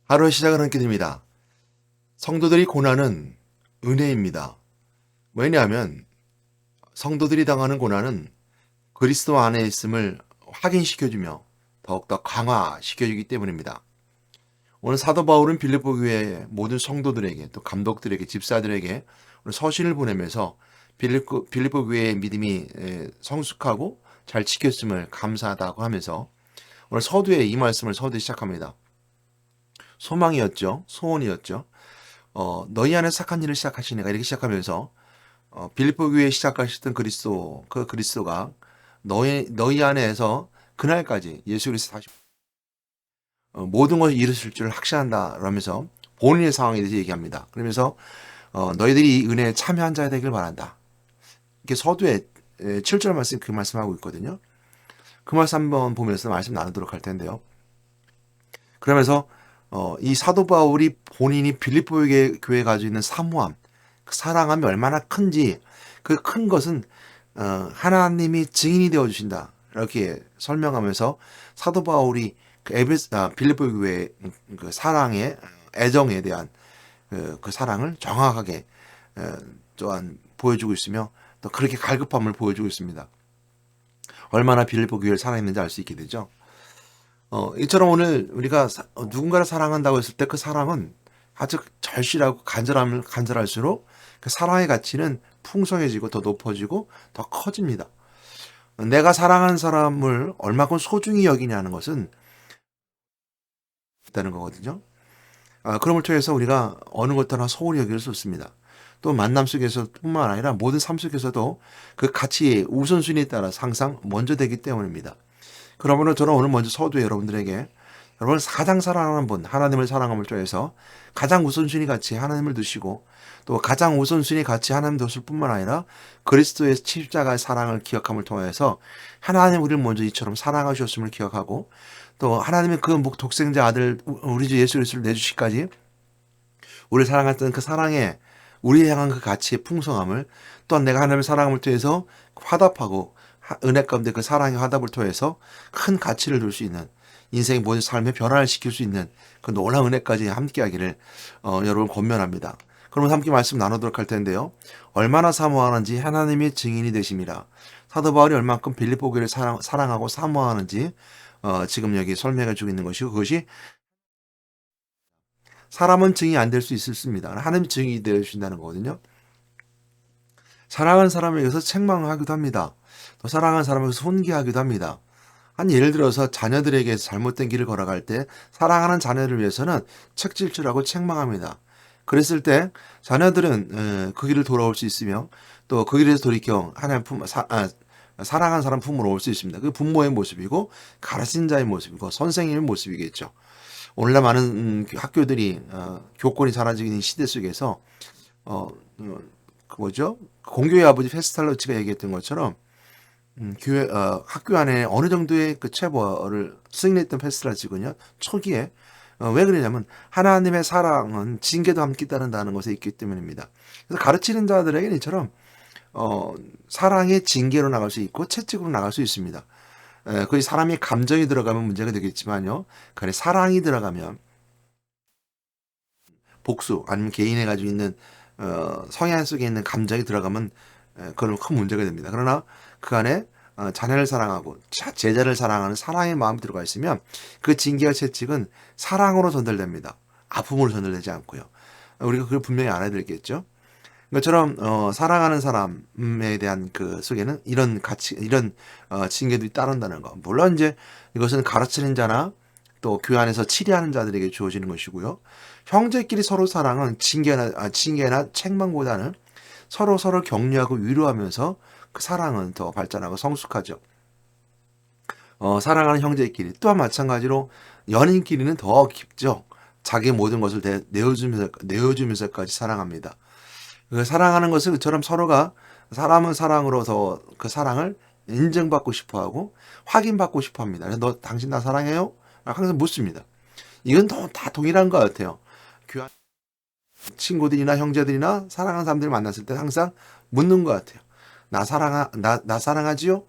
하루의 시작을 함께 됩니다. 성도들이 고난은 은혜입니다. 왜냐하면 성도들이 당하는 고난은 그리스도 안에 있음을 확인시켜주며 더욱더 강화시켜주기 때문입니다. 오늘 사도 바울은 빌립보 교회 모든 성도들에게 또 감독들에게 집사들에게 오늘 서신을 보내면서 빌립보 교회의 믿음이 성숙하고 잘 지켰음을 감사하다고 하면서 오늘 서두에 이 말씀을 서두에 시작합니다. 소망이었죠. 소원이었죠. 너희 안에 착한 일을 시작하시니가 이렇게 시작하면서 빌립보 교회에 시작하셨던 그리스도 그 그리스도가 너희 안에서 그날까지 예수 그리스도 다시 모든 것을 이루실 줄 확신한다라면서 본인의 상황에 대해서 얘기합니다. 그러면서 너희들이 이 은혜에 참여한 자가 되길 바란다. 이렇게 서두에 7절 말씀 그 말씀하고 있거든요. 그 말씀 한번 보면서 말씀 나누도록 할 텐데요. 그러면서 이 사도 바울이 본인이 빌립보 교회에 가지고 있는 사모함, 그 사랑함이 얼마나 큰지 그 큰 것은 하나님이 증인이 되어 주신다. 이렇게 설명하면서 사도 바울이 빌립보 교회의 그 사랑의 애정에 대한 그 사랑을 정확하게 또한 보여주고 있으며 또 그렇게 갈급함을 보여주고 있습니다. 얼마나 빌립보 교회를 사랑했는지 알 수 있게 되죠. 이처럼 오늘 우리가 누군가를 사랑한다고 했을 때 그 사랑은 아주 절실하고 간절할수록 그 사랑의 가치는 풍성해지고 더 높아지고 더 커집니다. 내가 사랑하는 사람을 얼마큼 소중히 여기냐는 것은 있다는 거거든요. 그럼을 통해서 우리가 어느 것 하나 소홀히 여길 수 없습니다. 또 만남 속에서뿐만 아니라 모든 삶 속에서도 그 가치의 우선순위에 따라 항상 먼저 되기 때문입니다. 그러므로 저는 오늘 먼저 서두에 여러분들에게 여러분 가장 사랑하는 분 하나님을 사랑함을 통해서 가장 우선순위 같이 하나님을 두시고 또 가장 우선순위 같이 하나님 두실 뿐만 아니라 그리스도의 십자가의 사랑을 기억함을 통해서 하나님 우리를 먼저 이처럼 사랑하셨음을 기억하고 또 하나님의 그 독생자 아들 우리 주 예수 그리스도를 내주시기까지 우리를 사랑했던 그 사랑에 우리에 향한 그 가치의 풍성함을 또한 내가 하나님의 사랑을 통해서 화답하고 은혜 가운데 그 사랑의 화답을 통해서 큰 가치를 둘 수 있는 인생의 모든 삶의 변화를 시킬 수 있는 그 놀라운 은혜까지 함께하기를 여러분 권면합니다. 그러면 함께 말씀 나누도록 할 텐데요. 얼마나 사모하는지 하나님의 증인이 되심이라. 사도 바울이 얼만큼 빌립보 교회를 사랑하고 사모하는지 지금 여기 설명해 주고 있는 것이고 그것이 사람은 증이 안 될 수 있습니다. 하나님이 증인이 되어 주신다는 거거든요. 사랑하는 사람에 의해서 책망하기도 합니다. 또 사랑하는 사람에 의해서 훈계하기도 합니다. 한 예를 들어서 자녀들에게 잘못된 길을 걸어갈 때 사랑하는 자녀를 위해서는 책질질하고 책망합니다. 그랬을 때 자녀들은 그 길을 돌아올 수 있으며 또 그 길에서 돌이켜 하나님 사랑하는 사람 품으로 올 수 있습니다. 그 부모의 모습이고 가르친 자의 모습이고 선생님의 모습이겠죠. 오늘날 많은 학교들이 교권이 사라지는 시대 속에서 그 뭐죠? 공교의 아버지 페스탈로치가 얘기했던 것처럼 학교 안에 어느 정도의 그 체벌을 승인했던 페스탈로치군요. 초기에 왜 그러냐면 하나님의 사랑은 징계도 함께 따른다는 것에 있기 때문입니다. 그래서 가르치는 자들에게는 이처럼 사랑의 징계로 나갈 수 있고 채찍으로 나갈 수 있습니다. 거기 사람이 감정이 들어가면 문제가 되겠지만요. 그래 사랑이 들어가면 복수 아니면 개인이 가지고 있는 성향 속에 있는 감정이 들어가면 그건 큰 문제가 됩니다. 그러나 그 안에 자녀를 사랑하고 제자를 사랑하는 사랑의 마음이 들어가 있으면 그 징계와 채찍은 사랑으로 전달됩니다. 아픔으로 전달되지 않고요. 우리가 그걸 분명히 알아야 되겠죠. 이것처럼 사랑하는 사람에 대한 그 속에는 이런 가치, 이런 징계들이 따른다는 거. 물론 이제 이것은 가르치는 자나 또 교회 안에서 치리하는 자들에게 주어지는 것이고요. 형제끼리 서로 사랑은 징계나 책망보다는 서로 격려하고 위로하면서 그 사랑은 더 발전하고 성숙하죠. 사랑하는 형제끼리 또한 마찬가지로 연인끼리는 더 깊죠. 자기 모든 것을 내어주면서까지 사랑합니다. 그 사랑하는 것은 그처럼 서로가 사람은 사랑으로 더 그 사랑을 인정받고 싶어하고 확인받고 싶어합니다. 그래서 너 당신 나 사랑해요? 항상 묻습니다. 이건 다 동일한 것 같아요. 교회 친구들이나 형제들이나 사랑하는 사람들 만났을 때 항상 묻는 것 같아요. 나 사랑하지요?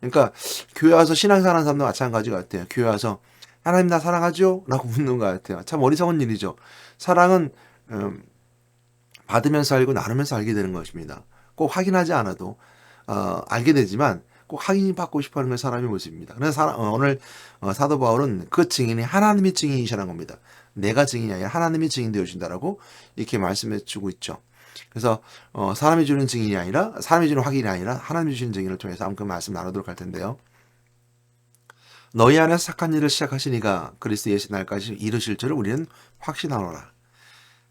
그러니까 교회 와서 신앙생활하는 사람도 마찬가지 같아요. 교회 와서 하나님 나 사랑하죠? 라고 묻는 것 같아요. 참 어리석은 일이죠. 사랑은 받으면서 알고 나누면서 알게 되는 것입니다. 꼭 확인하지 않아도 알게 되지만 꼭 확인이 받고 싶어하는 게 사람의 모습입니다. 그래서 오늘 사도 바울은 그 증인이 하나님이 증인이시라는 겁니다. 내가 증인이 아니라 하나님이 증인 되어준다라고 이렇게 말씀해 주고 있죠. 그래서 사람이 주는 증인이 아니라 사람이 주는 확인이 아니라 하나님이 주시는 증인을 통해서 한번 그 말씀 나누도록 할 텐데요. 너희 안에서 착한 일을 시작하시니가 그리스도 예수 날까지 이루실 줄을 우리는 확신하노라.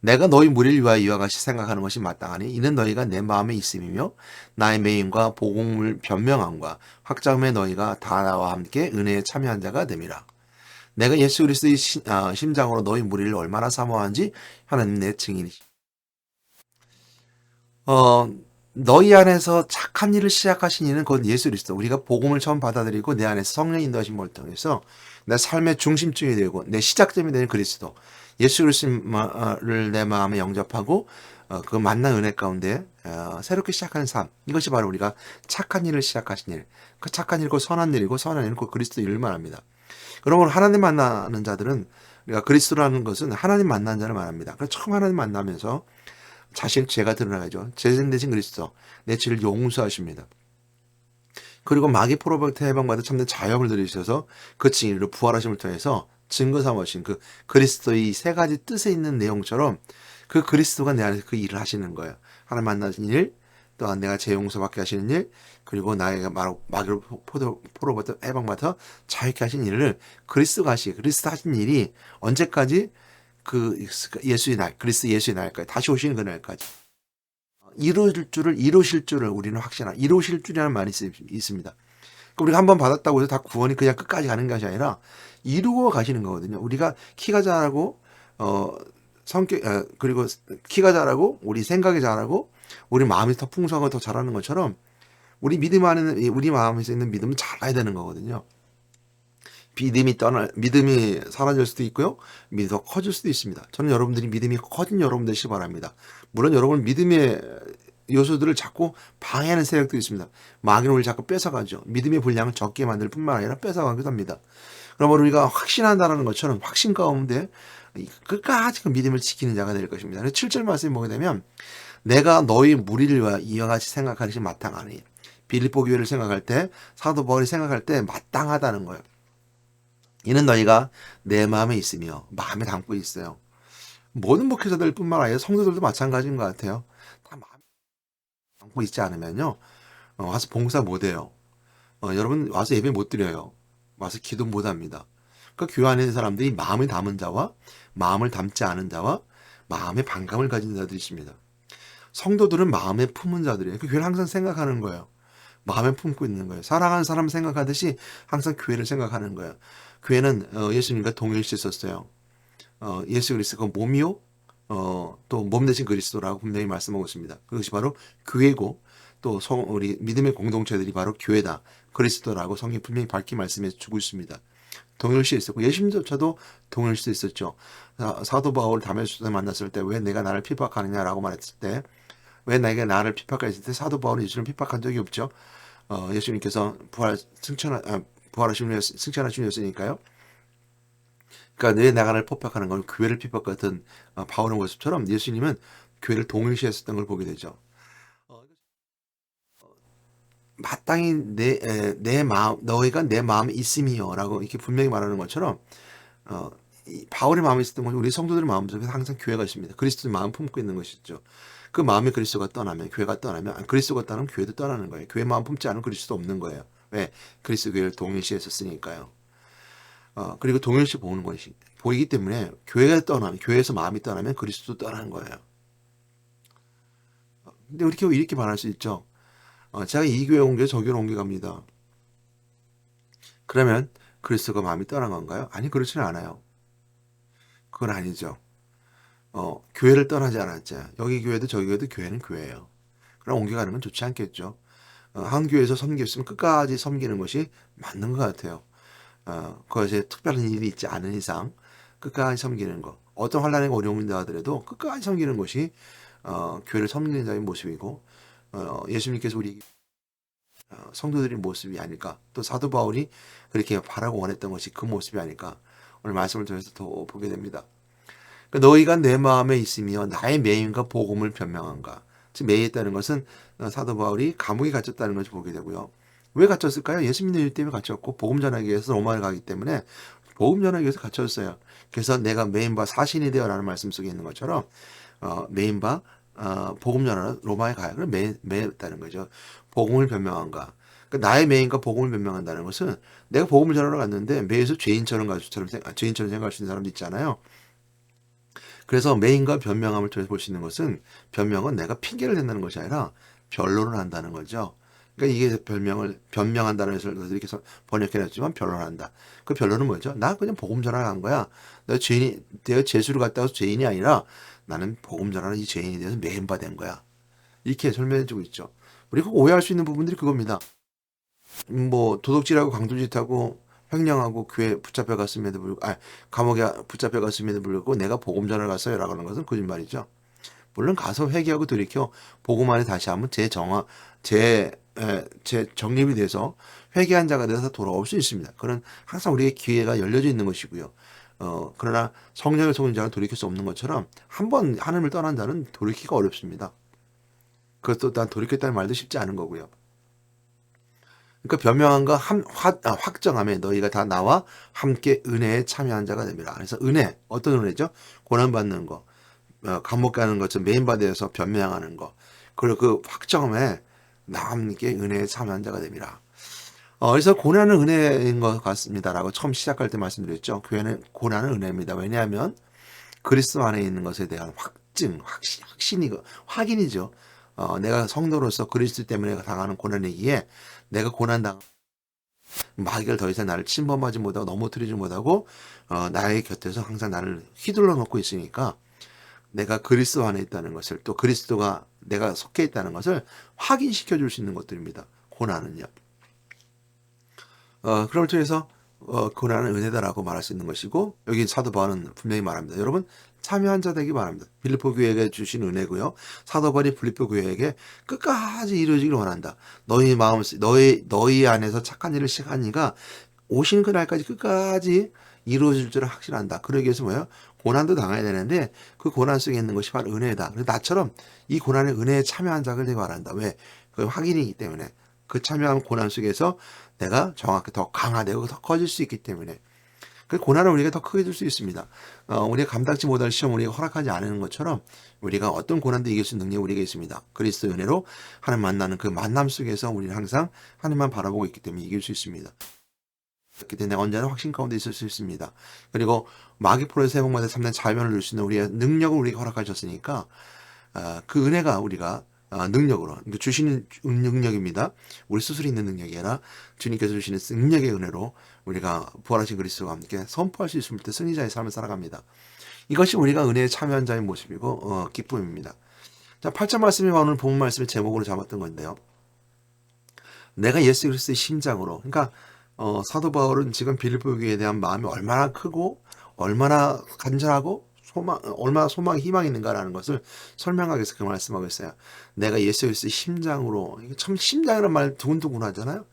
내가 너희 무리를 위하여 이와 같이 생각하는 것이 마땅하니 이는 너희가 내 마음에 있음이며 나의 매임과 복음을 변명함과 확장함에 너희가 다 나와 함께 은혜에 참여한 자가 됨이라. 내가 예수 그리스도의 심장으로 너희 무리를 얼마나 사모하는지 하나님 내 증인이시. 너희 안에서 착한 일을 시작하신 이는 곧 예수 그리스도. 우리가 복음을 처음 받아들이고 내 안에서 성령 인도하신 걸 통해서 내 삶의 중심점이 되고 내 시작점이 되는 그리스도. 예수 그리스도를 내 마음에 영접하고 그 만난 은혜 가운데 새롭게 시작하는 삶. 이것이 바로 우리가 착한 일을 시작하신 일. 그 착한 일고 선한 일이고 선한 일은 곧 그리스도 일을 말합니다. 그러므로 하나님 만나는 자들은 우리가 그리스도라는 것은 하나님 만나는 자를 말합니다. 그래서 처음 하나님 만나면서 자신 죄가 드러나죠. 제생 대신 그리스도 내 죄를 용서하십니다. 그리고 마귀 포로부터 해방받아 참된 자유함을 누리셔서 그 증인으로 부활하심을 통해서 증거 삼으신 그 그리스도의 세 가지 뜻에 있는 내용처럼 그 그리스도가 내 안에서 그 일을 하시는 거예요. 하나님 만나신 일, 또한 내가 죄 용서받게 하시는 일, 그리고 나의 마귀로 포로부터 해방받아 자유케 하신 일을 그리스도가 하시고 그리스도 하신 일이 언제까지 그 예수의 날, 그리스도 예수의 날까지 다시 오시는 그 날까지 이루실 줄을 우리는 확신하. 이루실 줄이라는 말이 있습니다. 그러니까 우리가 한번 받았다고 해서 다 구원이 그냥 끝까지 가는 것이 아니라 이루어 가시는 거거든요. 우리가 키가 자라고 성격 그리고 키가 자라고 우리 생각이 자라고 우리 마음이 더 풍성하고 더 자라는 것처럼 우리 우리 마음에서 있는 믿음은 자라야 되는 거거든요. 믿음이 사라질 수도 있고요. 믿음이 더 커질 수도 있습니다. 저는 여러분들이 믿음이 커진 여러분 되시기 바랍니다. 물론 여러분 믿음의 요소들을 자꾸 방해하는 세력도 있습니다. 마귀는 우리를 자꾸 뺏어가죠. 믿음의 분량을 적게 만들 뿐만 아니라 뺏어가기도 합니다. 그러면 우리가 확신한다는 것처럼 확신 가운데 끝까지 그 믿음을 지키는 자가 될 것입니다. 7절 말씀이 보게 되면 내가 너희 무리를 위하여 이와 같이 생각하는 것이 마땅하니 빌립보 교회를 생각할 때 사도 바울이 생각할 때 마땅하다는 거예요. 이는 너희가 내 마음에 있으며 마음에 담고 있어요. 모든 목회자들 뿐만 아니라 성도들도 마찬가지인 것 같아요. 다 마음에 담고 있지 않으면요. 와서 봉사 못해요. 여러분 와서 예배 못 드려요. 와서 기도 못합니다. 그 교회 안에 있는 사람들이 마음을 담은 자와 마음을 담지 않은 자와 마음의 반감을 가진 자들이 있습니다. 성도들은 마음에 품은 자들이에요. 그 교회를 항상 생각하는 거예요. 마음에 품고 있는 거예요. 사랑하는 사람 생각하듯이 항상 교회를 생각하는 거예요. 교회는 예수님과 동일시했었어요. 예수 그리스도가 몸이요, 또 몸 대신 그리스도라고 분명히 말씀하고 있습니다. 그것이 바로 교회고 또 우리 믿음의 공동체들이 바로 교회다. 그리스도라고 성경이 분명히 밝게 말씀해 주고 있습니다. 동일시 있었고 예수님조차도 동일시 있었죠. 사도 바울 다메섹에 만났을 때 왜 내가 나를 핍박하느냐라고 말했을 때 왜 내가 나를 핍박했을 때 사도 바울은 예수님을 핍박한 적이 없죠. 예수님께서 부활하신 승천하신 이었으니까요. 그러니까 왜 나를 핍박하는 건 교회를 핍박하던 바울의 모습처럼 예수님은 교회를 동일시했었던 걸 보게 되죠. 마땅히 내 마음 너희가 내 마음에 있음이요라고 이렇게 분명히 말하는 것처럼 바울의 마음에 있었던 건 우리 성도들의 마음속에 항상 교회가 있습니다. 그리스도의 마음 품고 있는 것이죠. 그 마음에 그리스도가 떠나면 교회가 떠나면 그리스도가 떠나면 교회도 떠나는 거예요. 교회 마음 품지 않으면 그리스도 없는 거예요. 왜? 그리스도 교회를 동일시했었으니까요. 그리고 동일시 보는 것이 보이기 때문에 교회가 떠나면 교회에서 마음이 떠나면 그리스도 떠나는 거예요. 근데 이렇게 말할 수 있죠. 제가 이 교회 옮겨 저 교회 옮겨갑니다. 그러면 그리스도가 마음이 떠난 건가요? 아니 그렇지는 않아요. 그건 아니죠. 교회를 떠나지 않았죠. 여기 교회도 저기 교회도 교회는 교회예요. 그럼 옮겨가는 건 좋지 않겠죠. 한 교회에서 섬겼으면 끝까지 섬기는 것이 맞는 것 같아요. 그것에 특별한 일이 있지 않은 이상 끝까지 섬기는 것. 어떤 환란과 어려움이 나더라도 끝까지 섬기는 것이 교회를 섬기는 자의 모습이고 예수님께서 우리 성도들의 모습이 아닐까. 또 사도 바울이 그렇게 바라고 원했던 것이 그 모습이 아닐까. 오늘 말씀을 통해서 더 보게 됩니다. 그러니까 너희가 내 마음에 있으며 나의 매임과 복음을 변명한가. 즉 매임했다는 것은 사도 바울이 감옥에 갇혔다는 것을 보게 되고요. 왜 갇혔을까요? 예수 믿는 일 때문에 갇혔고 복음 전하기 위해서 로마를 가기 때문에 복음 전하기 위해서 갇혔어요. 그래서 내가 매임바 사신이 되어라는 말씀 속에 있는 것처럼 매임바 복음 전하러 로마에 가요. 그럼 매였다는 거죠. 복음을 변명한가. 그러니까 나의 매임과 복음을 변명한다는 것은 내가 복음을 전하러 갔는데 매에서 죄인처럼 죄인처럼 생각할 수 있는 사람도 있잖아요. 그래서 매임과 변명함을 통해서 볼 수 있는 것은 변명은 내가 핑계를 댄다는 것이 아니라 변론을 한다는 거죠. 그러니까 이게 변명한다는 것을 이렇게 번역해놨지만 변론한다. 그 변론은 뭐죠? 나 그냥 복음 전하러 간 거야. 내가 재수를 갔다 와서 죄인이 아니라 나는 복음 전하러 이 죄인이 되어서 매임받은 거야. 이렇게 설명해주고 있죠. 우리가 오해할 수 있는 부분들이 그겁니다. 뭐 도둑질하고 강도짓하고 횡령하고 교회 붙잡혀갔음에도 불구하고 감옥에 붙잡혀갔음에도 불구하고 내가 복음 전하러 갔어요라고 하는 것은 거짓말이죠. 물론 가서 회개하고 돌이켜 복음 안에 다시 한번 정립이 돼서 회개한 자가 돼서 돌아올 수 있습니다. 그런 항상 우리의 기회가 열려져 있는 것이고요. 그러나 성령의 속은 자는 돌이킬 수 없는 것처럼 한 번 하나님을 떠난 자는 돌이키기가 어렵습니다. 그것도 난 돌이켰다는 말도 쉽지 않은 거고요. 그러니까 변명한과 확정함에 너희가 다 나와 함께 은혜에 참여한 자가 됩니다. 그래서 은혜, 어떤 은혜죠? 고난받는 거, 감옥 가는 것처럼 메인바디에서 변명하는 거, 그리고 그 확정함에 나와 함께 은혜에 참여한 자가 됩니다. 그래서 고난은 은혜인 것 같습니다라고 처음 시작할 때 말씀드렸죠. 교회는 고난은 은혜입니다. 왜냐하면 그리스도 안에 있는 것에 대한 확인이죠. 내가 성도로서 그리스도 때문에 당하는 고난이기에 내가 고난당 마귀를 더 이상 나를 침범하지 못하고 넘어뜨리지 못하고 나의 곁에서 항상 나를 휘둘러 놓고 있으니까 내가 그리스도 안에 있다는 것을 또 그리스도가 내가 속해 있다는 것을 확인시켜 줄 수 있는 것들입니다. 고난은요. 그걸 통해서 고난은 은혜다라고 말할 수 있는 것이고 여기 사도 바울은 분명히 말합니다. 여러분 참여한 자 되기 바랍니다. 빌립보 교회에게 주신 은혜고요. 사도 바울이 빌립보 교회에게 끝까지 이루어지기를 원한다. 너희 안에서 착한 일을 시작한 이가 오신 그날까지 끝까지 이루어질 줄 확신한다. 그러기 위해서 뭐예요? 고난도 당해야 되는데 그 고난 속에 있는 것이 바로 은혜다. 그래서 나처럼 이 고난의 은혜에 참여한 자가 되기 바란다. 왜? 그 확인이기 때문에. 그 참여한 고난 속에서 내가 정확히 더 강화되고 더 커질 수 있기 때문에 그 고난을 우리가 더 크게 줄 수 있습니다. 우리가 감당치 못할 시험 우리가 허락하지 않는 것처럼 우리가 어떤 고난도 이길 수 있는 능력이 우리가 있습니다. 그리스도 은혜로 하나님 만나는 그 만남 속에서 우리는 항상 하나님만 바라보고 있기 때문에 이길 수 있습니다. 그렇기 때문에 언제나 확신 가운데 있을 수 있습니다. 그리고 마귀 프로에서 회복마다 3년 자변을 누릴 수 있는 우리의 능력을 우리가 허락하셨으니까 그 은혜가 우리가 능력으로 주시는 능력입니다. 우리 스스로 있는 능력이 아니라 주님께서 주시는 능력의 은혜로 우리가 부활하신 그리스도와 함께 선포할 수 있을 때 승리자의 삶을 살아갑니다. 이것이 우리가 은혜에 참여한 자의 모습이고 기쁨입니다. 자, 8절 말씀이 오늘 본문 말씀의 제목으로 잡았던 건데요. 내가 예수 그리스도의 심장으로, 그러니까 사도 바울은 지금 빌립보 교회에 대한 마음이 얼마나 크고 얼마나 간절하고 얼마나 소망이 희망이 있는가라는 것을 설명하기 위해서 그 말씀하고 있어요. 내가 예수 그리스도의 심장으로, 이게 참 심장이라는 말 두근두근 하잖아요.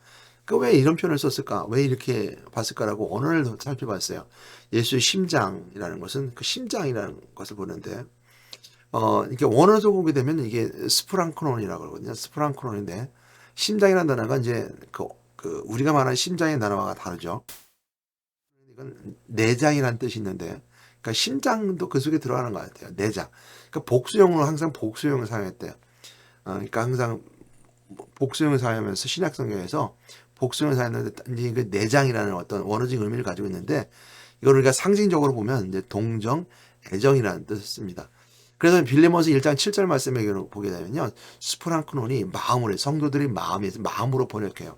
왜 이런 표현을 썼을까? 왜 이렇게 봤을까라고 언어를 살펴봤어요. 예수의 심장이라는 것은 그 심장이라는 것을 보는데, 이게 원어적으로 보게 되면 이게 스프랑크론이라고 그러거든요. 스프랑크론인데, 심장이라는 단어가 이제 우리가 말하는 심장의 단어와 다르죠. 이건 내장이라는 뜻이 있는데, 그러니까 심장도 그 속에 들어가는 것 같아요. 내장. 그러니까 복수형으로 항상 복수형을 사용했대요. 그러니까 항상 복수형을 사용하면서 신약성경에서 복수형을 사용하는데 그 내장이라는 어떤 원어적인 의미를 가지고 있는데 이걸 우리가 상징적으로 보면 이제 동정, 애정이라는 뜻을 씁니다. 그래서 빌레몬서 1장 7절 말씀에 보게 되면요. 스프랑크논이 마음으로 성도들이 마음으로 번역해요.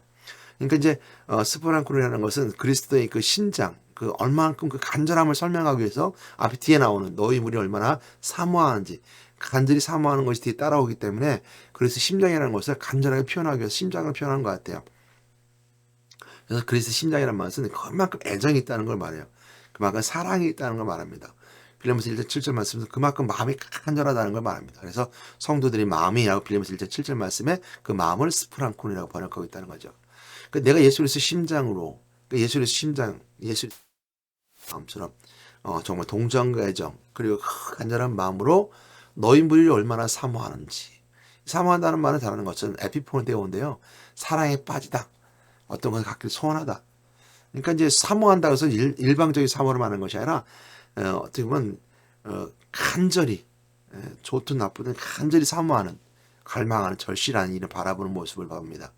그러니까 이제 스프랑크논이라는 것은 그리스도의 그 신장, 그 얼마만큼 그 간절함을 설명하기 위해서 앞에 뒤에 나오는 너희 물이 얼마나 사모하는지 간절히 사모하는 것이 뒤에 따라오기 때문에 그래서 심장이라는 것을 간절하게 표현하기 위해서 심장을 표현한 것 같아요. 그래서 그리스도 심장이라는 말은 그만큼 애정이 있다는 걸 말해요. 그만큼 사랑이 있다는 걸 말합니다. 빌레몬서 1장 7절 말씀에서 그만큼 마음이 간절하다는 걸 말합니다. 그래서 성도들이 마음이라고 빌레몬서 1장 7절 말씀에 그 마음을 스프랑콘이라고 번역하고 있다는 거죠. 내가 예수 그리스도 심장으로, 예수 그리스도 심장, 마음처럼 정말 동정과 애정 그리고 간절한 마음으로 너희 무리를 얼마나 사모하는지. 사모한다는 말은 다른 것은 에피포네오인데요. 사랑에 빠지다. 어떤 것을 갖기를 소원하다. 그러니까 이제 사모한다고 해서 일방적인 사모를 말하는 것이 아니라 어떻게 보면 간절히 좋든 나쁘든 간절히 사모하는 갈망하는 절실한 일을 바라보는 모습을 봅니다.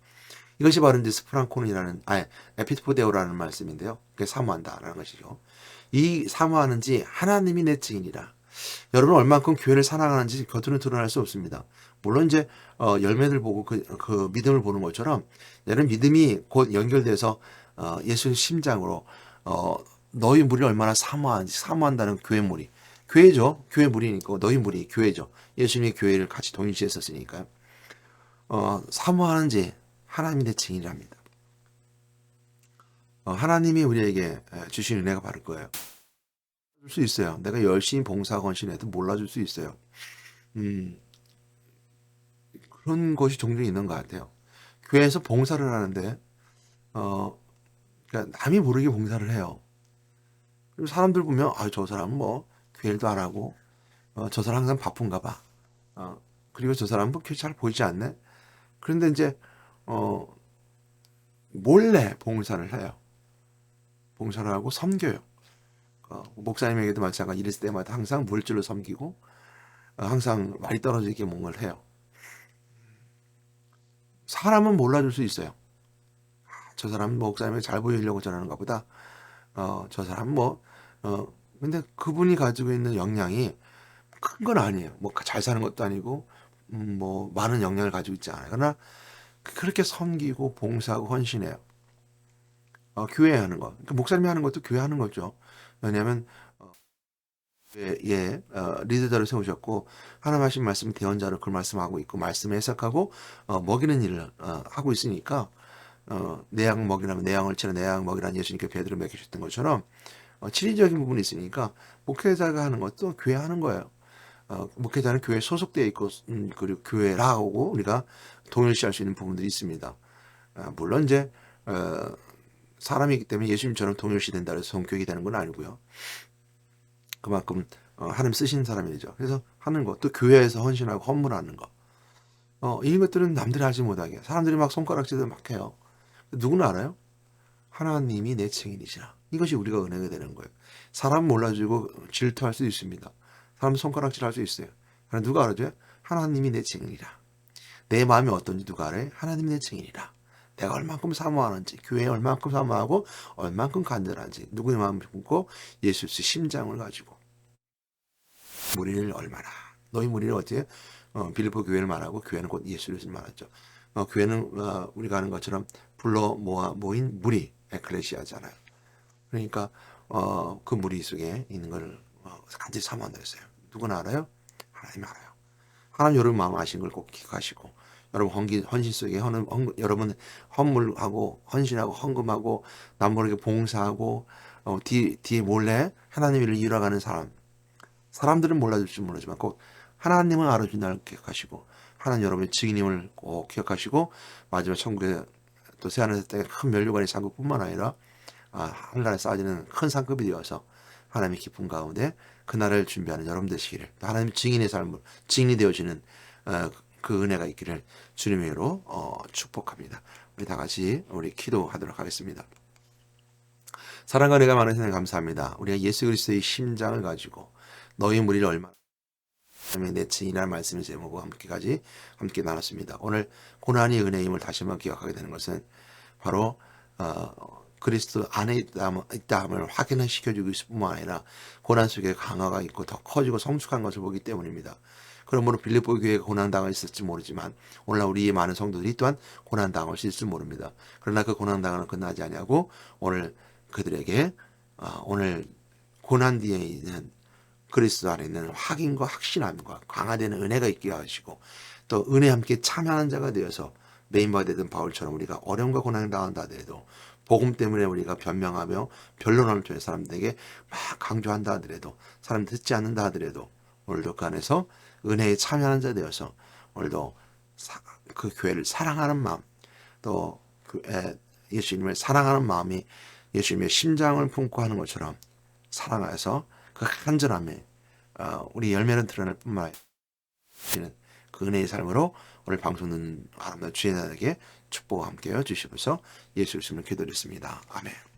이것이 바로 이제 스프랑코는이라는 에피포데오라는 말씀인데요. 그게 사모한다라는 것이죠. 이 사모하는지 하나님이 내 증인이라. 여러분 얼만큼 교회를 사랑하는지 겉으로 드러날 수 없습니다. 물론 이제 열매들 보고 그 믿음을 보는 것처럼 여러분 믿음이 곧 연결돼서 예수의 심장으로 너희 무리를 얼마나 사모하는지 사모한다는 교회 무리. 교회죠. 교회 무리니까 너희 무리 교회죠. 예수님의 교회를 같이 동일시했었으니까요. 사모하는지 하나님이 내 증인이랍니다. 하나님이 우리에게 주신 은혜가 바를 거예요. 줄 수 있어요. 내가 열심히 봉사 헌신해도 몰라줄 수 있어요. 그런 것이 종종 있는 것 같아요. 교회에서 봉사를 하는데 그러니까 남이 모르게 봉사를 해요. 그리고 사람들 보면 저 사람은 뭐 교회도 안 하고 저 사람 항상 바쁜가 봐. 그리고 저 사람은 뭐 잘 보이지 않네. 그런데 이제 몰래 봉사를 해요. 봉사를 하고 섬겨요. 목사님에게도 마찬가지 이랬을 때마다 항상 물질로 섬기고 항상 말이 떨어지게 뭔가를 해요. 사람은 몰라줄 수 있어요. 저 사람은 목사님에게 잘 보이려고 저러는가 보다. 저 사람은 근데 그분이 가지고 있는 역량이 큰 건 아니에요. 뭐 잘 사는 것도 아니고 뭐 많은 역량을 가지고 있지 않아요. 그러나 그렇게 섬기고 봉사하고 헌신해요. 교회 하는 거. 그러니까 목사님이 하는 것도 교회 하는 거죠. 왜냐하면 리더자를 세우셨고 하나님 하신 말씀 대언자로 그 말씀하고 있고 말씀을 해석하고 먹이는 일을 하고 있으니까 내 양 먹이라면 내 양을 치라 내 양 먹이라는 예수님께 베드로 먹이셨던 것처럼 치리적인 부분이 있으니까 목회자가 하는 것도 교회 하는 거예요. 목회자는 교회에 소속되어 있고 그리고 교회라고 우리가 동일시할 수 있는 부분들이 있습니다. 물론 이제 사람이기 때문에 예수님처럼 동일시 된다 해서 성교육이 되는 건 아니고요. 그만큼 하나님 쓰시는 사람이죠. 그래서 하는 거, 또 교회에서 헌신하고 헌물하는 거. 이런 것들은 남들이 하지 못하게. 사람들이 막 손가락질을 막 해요. 누구는 알아요? 하나님이 내 증인이시라. 이것이 우리가 은혜가 되는 거예요. 사람 몰라주고 질투할 수 있습니다. 사람 손가락질 할 수 있어요. 그러나 누가 알아줘요? 하나님이 내 증인이라. 내 마음이 어떤지 누가 알아요? 하나님이 내 증인이라. 내가 얼만큼 사모하는지, 교회에 얼만큼 사모하고 얼만큼 간절한지, 누구의 마음을 품고 예수의 심장을 가지고 무리를 얼마나, 너희 무리를 어떻게 빌립보 교회를 말하고 교회는 곧 예수를 말하죠. 교회는 우리가 아는 것처럼 불러 모인 무리, 에클레시아잖아요. 그러니까 그 무리 속에 있는 걸 간절히 사모한다 했어요. 누구나 알아요? 하나님 알아요. 하나님 여러분 마음 아신 걸 꼭 기억하시고 여러분 헌신 속에 여러분 헌물하고 헌신하고 헌금하고 남 모르게 봉사하고 뒤에 몰래 하나님 일을 이뤄가는 사람들은 몰라줄지 모르지만 꼭 하나님은 알아준다는 걸 기억하시고 하나님 여러분의 증인임을 꼭 기억하시고 마지막 천국에 또 새하늘 땅에 큰 면류관의 상급뿐만 아니라 하늘나라에 쌓아지는 큰 상급이 되어서 하나님의 기쁨 가운데 그날을 준비하는 여러분 되시기를 하나님 증인의 삶을 증인이 되어지는 그 은혜가 있기를 주님의 이름으로 축복합니다. 우리 다 같이 우리 기도하도록 하겠습니다. 사랑과 은혜가 많은 하나님 감사합니다. 우리가 예수 그리스도의 심장을 가지고 너희 무리를 얼마나 내 증인이라는 말씀의 제목과 함께 나눴습니다. 오늘 고난이 은혜임을 다시 한번 기억하게 되는 것은 바로 그리스도 안에 있다함을 확인을 시켜주고 있을 뿐만 아니라 고난 속에 강화가 있고 더 커지고 성숙한 것을 보기 때문입니다. 그러므로 빌립보 교회가 고난당할 수 있을지 모르지만 오늘날 우리의 많은 성도들이 또한 고난당할 수 있을지 모릅니다. 그러나 그 고난당은 끝나지 아니하고 오늘 그들에게 오늘 고난 뒤에 있는 그리스도 안에 있는 확인과 확신함과 강화되는 은혜가 있게 하시고 또 은혜 함께 참여하는 자가 되어서 메인바가 되던 바울처럼 우리가 어려움과 고난을 당한다 하더라도 복음 때문에 우리가 변명하며 변론을 통해 사람들에게 막 강조한다 하더라도 사람 듣지 않는다 하더라도 오늘도 그 안에서 은혜에 참여하는 자 되어서 오늘도 그 교회를 사랑하는 마음 또 예수님을 사랑하는 마음이 예수님의 심장을 품고 하는 것처럼 사랑하여서 그 간절함에 우리 열매는 드러날 뿐만 아니라 그 은혜의 삶으로 오늘 방송 듣는 아름다운 주의 나에게 축복과 함께여 주시면서 예수 이름으로 기도드렸습니다. 아멘.